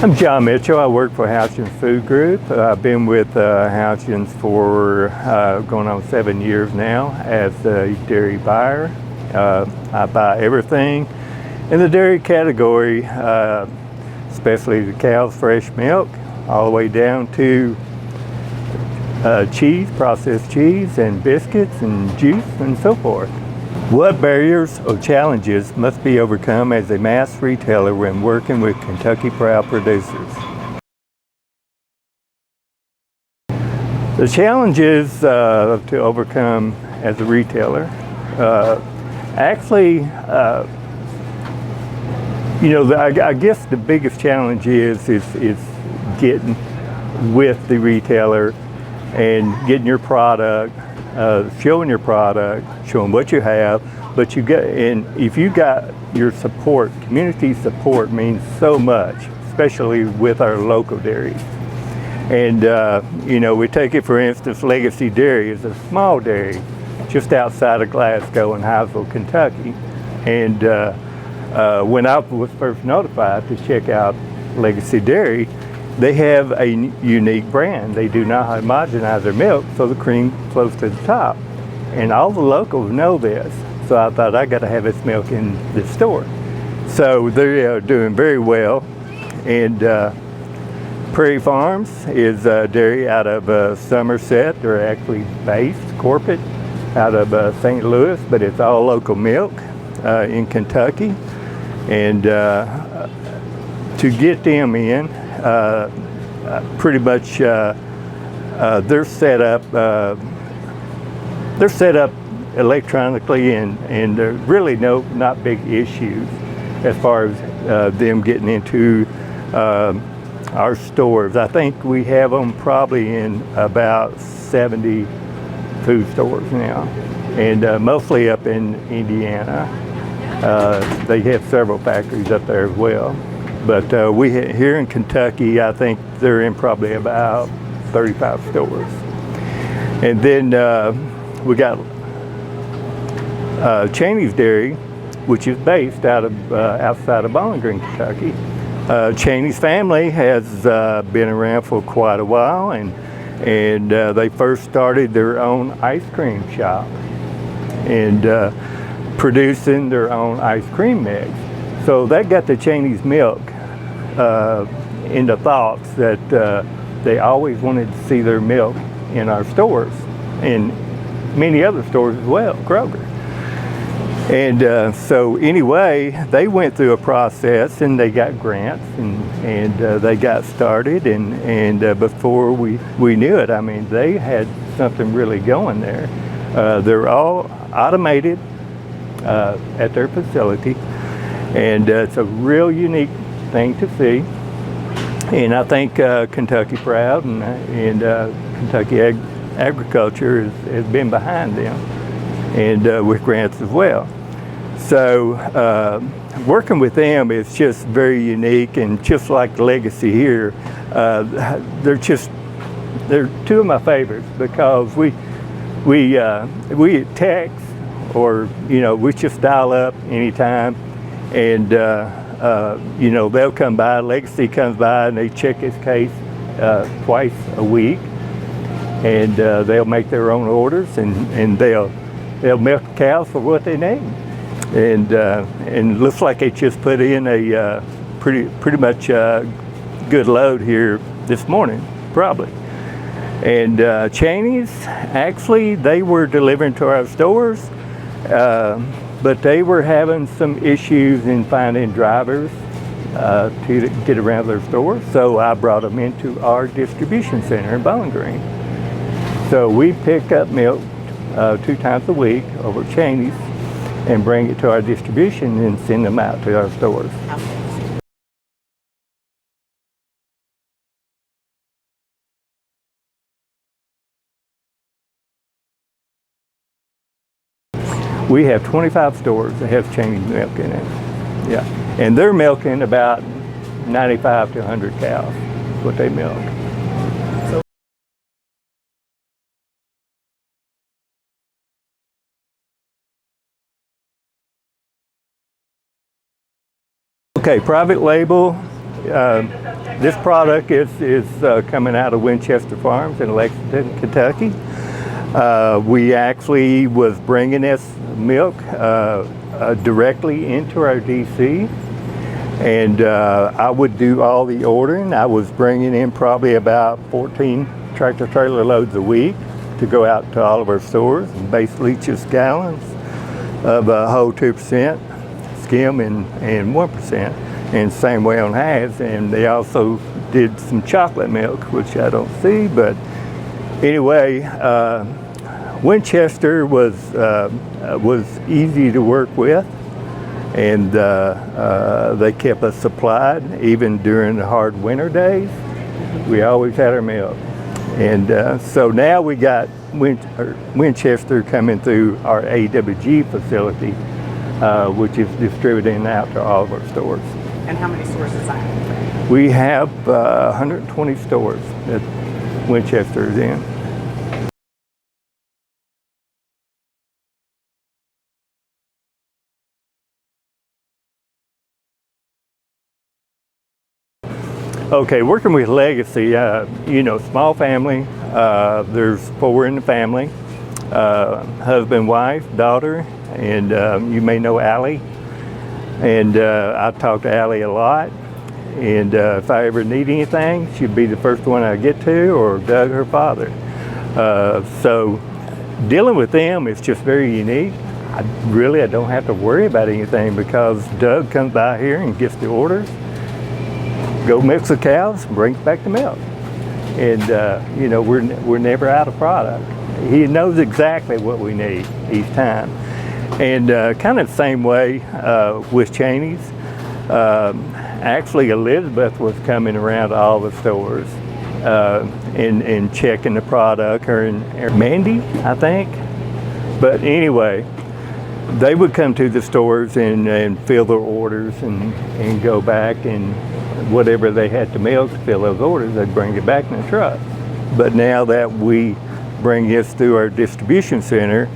I'm John Mitchell. I work for Houchens Food Group. I've been with Houchens for going on 7 years now as a dairy buyer. I buy everything in the dairy category, especially the cow's fresh milk, all the way down to cheese, processed cheese, and biscuits and juice and so forth. What barriers or challenges must be overcome as a mass retailer when working with Kentucky Proud producers? The challenges to overcome as a retailer, I guess the biggest challenge is getting with the retailer and getting your product, showing your product, showing what you have, but if you got your support, community support means so much, especially with our local dairies. And we take it, for instance, Legacy Dairy is a small dairy just outside of Glasgow in Houchens, Kentucky. And when I was first notified to check out Legacy Dairy, they have a unique brand. They do not homogenize their milk, so the cream flows to the top. And all the locals know this. So I thought, I got to have this milk in the store. So they are doing very well. And Prairie Farms is a dairy out of Somerset. They're actually based corporate out of St. Louis, but it's all local milk in Kentucky. And to get them in, pretty much they're set up electronically, and there's really not big issues as far as them getting into our stores. I think we have them probably in about 70 food stores now, and mostly up in Indiana. They have several factories up there as well. But here in Kentucky, I think they're in probably about 35 stores. And then we got Cheney's Dairy, which is based out of outside of Bowling Green, Kentucky. Cheney's family has been around for quite a while, and they first started their own ice cream shop and producing their own ice cream mix. So that got the Cheney's milk into thoughts that they always wanted to see their milk in our stores, and many other stores as well, Kroger. And so anyway, they went through a process, and they got grants, and they got started, and before we knew it, I mean, they had something really going there. They're all automated at their facility, and it's a real unique thing to see. And I think Kentucky Proud and Kentucky Agriculture has been behind them, and with grants as well. So working with them is just very unique, and just like Legacy here, they're two of my favorites, because we text, or we just dial up anytime, and they'll come by. Legacy comes by and they check his case twice a week, and they'll make their own orders, and they'll milk cows for what they need, and it looks like they just put in a pretty much good load here this morning, probably. And Cheney's, actually, they were delivering to our stores, but they were having some issues in finding drivers to get around their stores. So I brought them into our distribution center in Bowling Green. So we pick up milk 2 times a week over at Cheney's and bring it to our distribution and send them out to our stores. We have 25 stores that have Cheney's milk in it. Yeah, and they're milking about 95 to 100 cows, what they milk. Okay, private label, This product is coming out of Winchester Farms in Lexington, Kentucky. We actually was bringing this milk directly into our DC, and I would do all the ordering. I was bringing in probably about 14 tractor trailer loads a week to go out to all of our stores, and basically just gallons of whole 2%, skim and 1%, and same way on halves. And they also did some chocolate milk, which I don't see, but anyway, Winchester was easy to work with, and they kept us supplied even during the hard winter days. We always had our milk. And so now we got Winchester coming through our AWG facility, which is distributing out to all of our stores. And how many stores is that? We have 120 stores that Winchester is in. Okay, working with Legacy, small family. There's 4 in the family, husband, wife, daughter, and you may know Allie. And I talk to Allie a lot. And if I ever need anything, she'd be the first one I get to, or Doug, her father. So dealing with them is just very unique. I don't have to worry about anything because Doug comes by here and gets the orders, go milks the cows, brings back the milk. And we're never out of product. He knows exactly what we need each time. And kind of the same way with Cheney's. Actually, Elizabeth was coming around all the stores and checking the product, or Mandy, I think. But anyway, they would come to the stores and fill their orders and go back, and whatever they had to milk to fill those orders, they'd bring it back in the truck. But now that we bring this through our distribution center,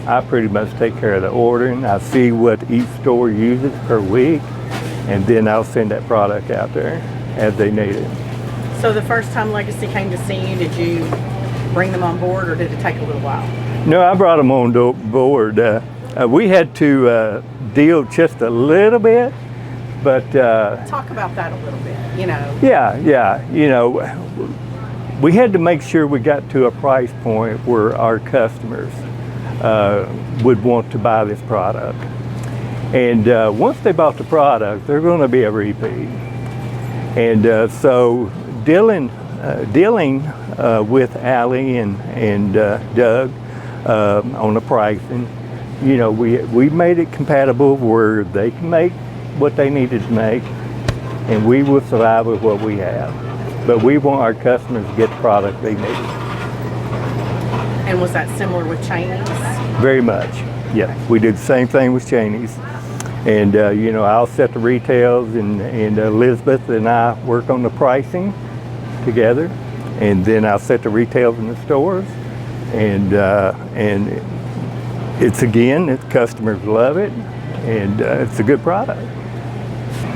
I pretty much take care of the ordering. I see what each store uses per week, and then I'll send that product out there as they need it. So the first time Legacy came to see you, did you bring them on board, or did it take a little while? No, I brought them on board. We had to deal just a little bit, but talk about that a little bit. Yeah. We had to make sure we got to a price point where our customers would want to buy this product. And once they bought the product, they're going to be a repeat. And so dealing with Allie and Doug on the pricing, we made it compatible where they can make what they needed to make, and we will survive with what we have. But we want our customers to get the product they need. And was that similar with Cheney's? Very much, yeah. We did the same thing with Cheney's. And I'll set the retails, and Elizabeth and I work on the pricing together, and then I'll set the retails in the stores, and customers love it, and it's a good product.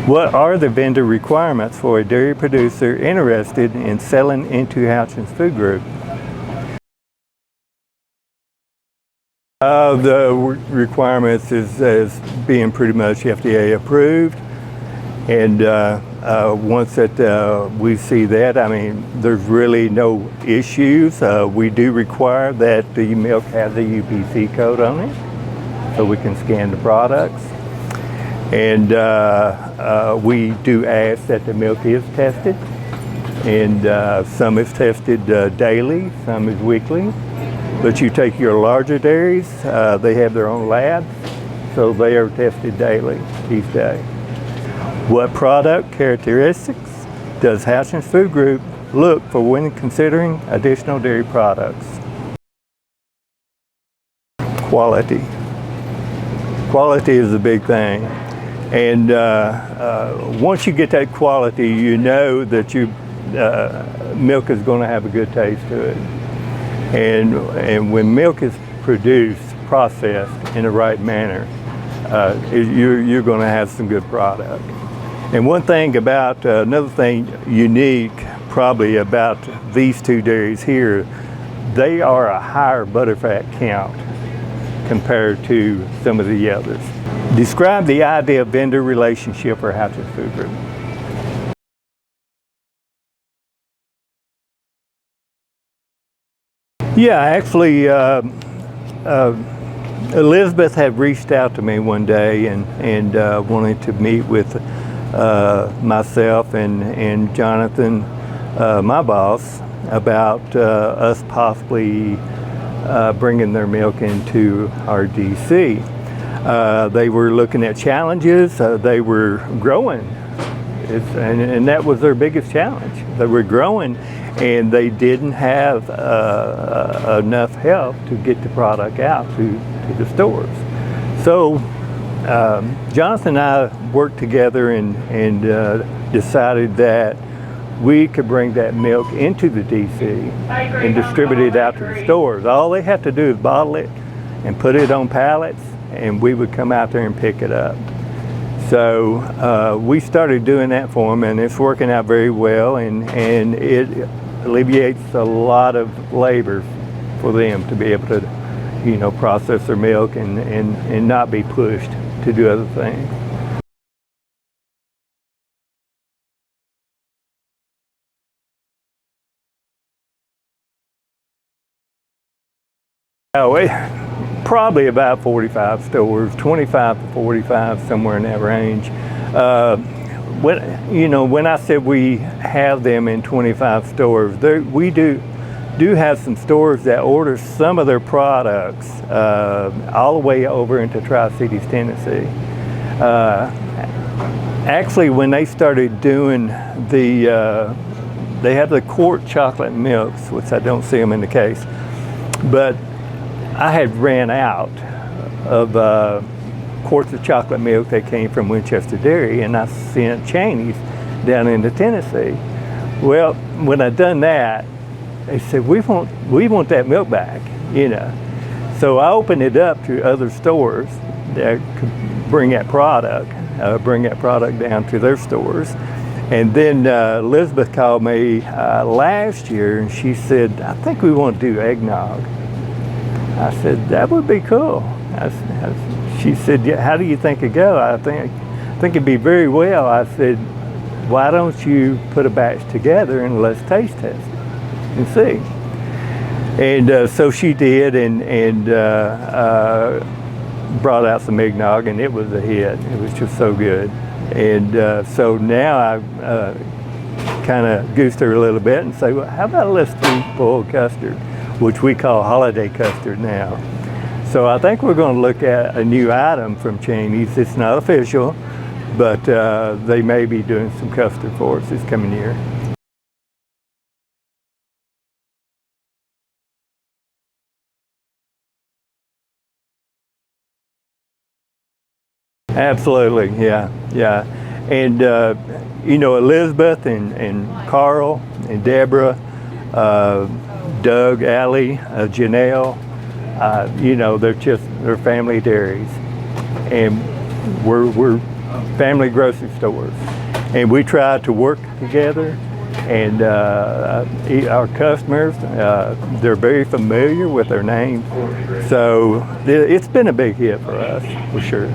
What are the vendor requirements for a dairy producer interested in selling into Houchens Food Group? The requirements is being pretty much FDA approved, and once that we see that, there's really no issues. We do require that the milk has a UPC code on it, so we can scan the products. And we do ask that the milk is tested, and some is tested daily, some is weekly. But you take your larger dairies, they have their own labs, so they are tested daily, each day. What product characteristics does Houchens Food Group look for when considering additional dairy products? Quality. Quality is a big thing. And once you get that quality, you know that your milk is going to have a good taste to it. And when milk is produced, processed in the right manner, you're going to have some good product. And one thing about, another thing unique probably about these two dairies here, they are a higher butterfat count compared to some of the others. Describe the ideal vendor relationship for Houchens Food Group. Yeah, actually, Elizabeth had reached out to me one day and wanted to meet with myself and Jonathan, my boss, about us possibly bringing their milk into our DC. They were looking at challenges. They were growing, and that was their biggest challenge. They were growing, and they didn't have enough help to get the product out to the stores. So Jonathan and I worked together and decided that we could bring that milk into the DC and distribute it out to the stores. All they have to do is bottle it and put it on pallets, and we would come out there and pick it up. So we started doing that for them, and it's working out very well, and it alleviates a lot of labor for them to be able to, process their milk and not be pushed to do other things. Probably about 45 stores, 25 to 45, somewhere in that range. When I said we have them in 25 stores, we do have some stores that order some of their products all the way over into Tri-Cities, Tennessee. Actually, when they started doing they have the quart chocolate milks, which I don't see them in the case, but I had ran out of quarts of chocolate milk that came from Winchester Dairy, and I sent Cheney's down into Tennessee. Well, when I done that, they said, we want that milk back, So I opened it up to other stores that could bring that product down to their stores. And then Elizabeth called me last year, and she said, I think we want to do eggnog. I said, that would be cool. She said, yeah, how do you think it'd go? I think it'd be very well. I said, why don't you put a batch together and let's taste test it and see. And so she did, and brought out some eggnog, and it was a hit. It was just so good. And so now I kind of goosed her a little bit and say, well, how about let's do boiled custard, which we call holiday custard now. So I think we're going to look at a new item from Cheney's. It's not official, but they may be doing some custard for us this coming year. Absolutely, yeah. And Elizabeth and Carl and Deborah, Doug, Allie, Janelle, they're family dairies, and we're family grocery stores, and we try to work together. And our customers, they're very familiar with their names, so it's been a big hit for us, for sure.